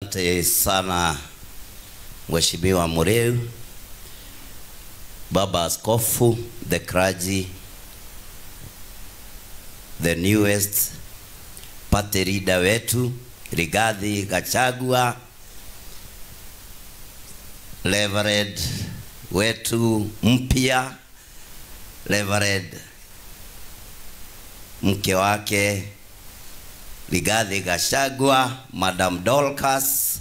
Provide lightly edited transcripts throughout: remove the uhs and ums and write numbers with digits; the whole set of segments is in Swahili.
Asante sana Mheshimiwa Mureu, Baba Askofu, the clergy, the newest party leader wetu Rigathi Gachagua, Reverend wetu mpya, Reverend mke wake Rigathi Gachagua, Madam Dorcas,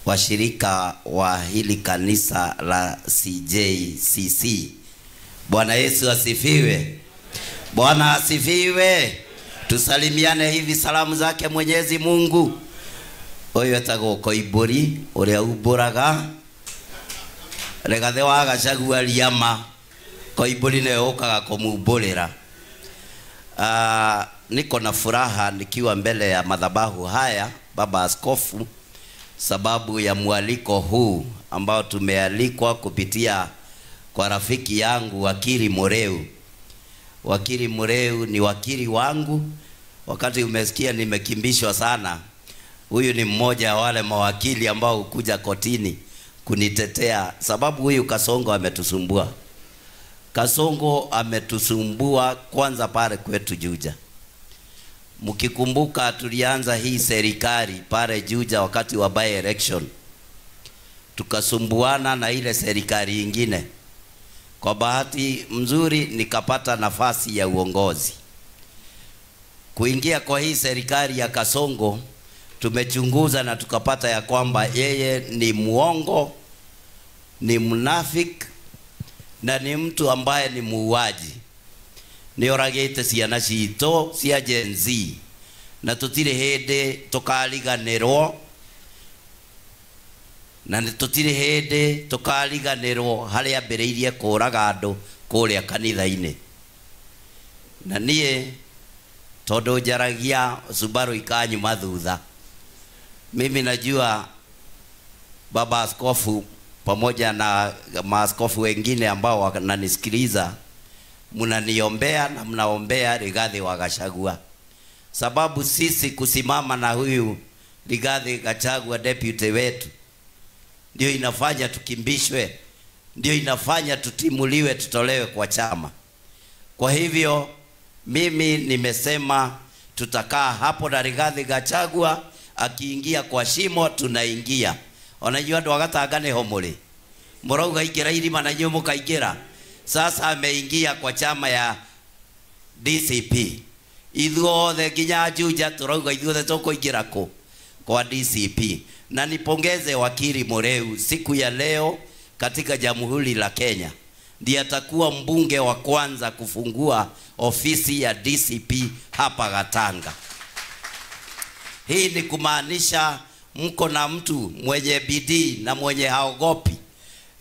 washirika wa hili kanisa la CJCC. Bwana Yesu asifiwe. Bwana asifiwe. Tusalimiane hivi salamu zake Mwenyezi Mungu. Oyo tago koiburi uria uburaga Rigathi wa Gachagua liama koiburi ne okaga kumubulira. Niko na furaha nikiwa mbele ya madhabahu haya Baba Askofu, sababu ya mwaliko huu ambao tumealikwa kupitia kwa rafiki yangu Wakili Mureu. Wakili Mureu ni wakili wangu. Wakati umesikia nimekimbishwa sana, huyu ni mmoja wa wale mawakili ambao kuja kotini kunitetea, sababu huyu Kasongo ametusumbua. Kasongo ametusumbua kwanza pale kwetu Juja. Mkikumbuka tulianza hii serikali pale Juja wakati wa by election. Tukasumbuana na ile serikali nyingine. Kwa bahati mzuri nikapata nafasi ya uongozi. Kuingia kwa hii serikali ya Kasongo, tumechunguza na tukapata ya kwamba yeye ni muongo, ni mnafiki na ni mtu ambaye ni muuaji. Ni oragete ciana cito cia Gen Z na tutire hende tukariganirwo, na tutire hende tukariganirwo haria mbereirie kuraga andu kuria kanitha-ini. Na nie todo jaragia Subaru ikanyu mathutha. Mimi najua Baba Askofu pamoja na maaskofu wengine ambao wananisikiliza, mnaniombea na mnaombea Rigathi wa Gachagua, sababu sisi kusimama na huyu Rigathi Gachagua deputy wetu ndio inafanya tukimbishwe, ndio inafanya tutimuliwe, tutolewe kwa chama. Kwa hivyo mimi nimesema tutakaa hapo na Rigathi Gachagua, akiingia kwa shimo tunaingia. Unajua ndo wagatangane homole murauga igira irima na nyumu kaingira. Sasa ameingia kwa chama ya DCP. Ithuothe nginya Juja turauga ithuothe tukuingira kwa DCP. Na nipongeze Wakili Mureu, siku ya leo katika Jamhuri la Kenya ndiye atakuwa mbunge wa kwanza kufungua ofisi ya DCP hapa Gatanga. Hii ni kumaanisha mko na mtu mwenye bidii na mwenye haogopi.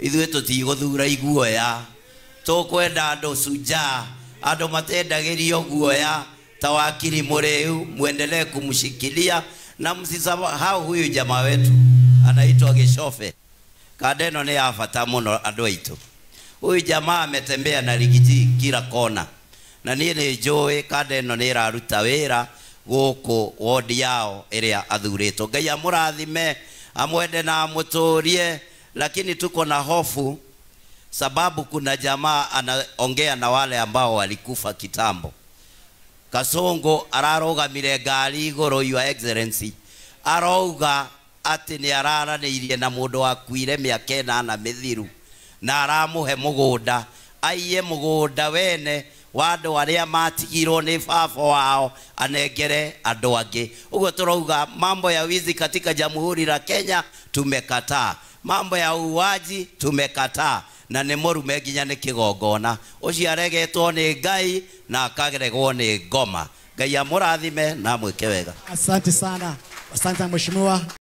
Ithuĩ tũtigũthura iguoya, tũkwenda andũ shujaa, andũ matendagĩrio guoya ta Wakili Mureu. Muendelee kumshikilia na msisahau huyu jamaa wetu anaitwa Gishofe. Kadeno ni afata muno andũ aitũ. Huyu jamaa ametembea na Rigiji kila kona, na niĩ nĩ njũĩ Kadeno nĩ ĩraruta wĩra gũkũ wodi yao ĩrĩa athurĩtwo. Ngai amũrathime, amwende na amũtũrie. Lakini tuko na hofu sababu kuna jamaa anaongea na wale ambao walikufa kitambo. Kasongo ararogamire ngari igũrũ, Your Excellency, arauga ati ni araranĩirie na mũndũ wakuire mĩaka 8 mĩthiru na aramuhe mũgũnda, aiye mũgũnda wene wa andũ arĩa matigirwo nĩ baba wao anengere andũ angĩ. Ũguo turauga mambo ya wizi katika Jamhuri la Kenya tumekataa, mambo ya uuaji tumekataa, na nĩ mũrume nginya nĩ kĩgongona. Ũcio aregetwo nĩ Ngai na akageregwo nĩ ngoma. Ngai amũrathime na mwĩke wega. Asante sana. Asante mheshimiwa.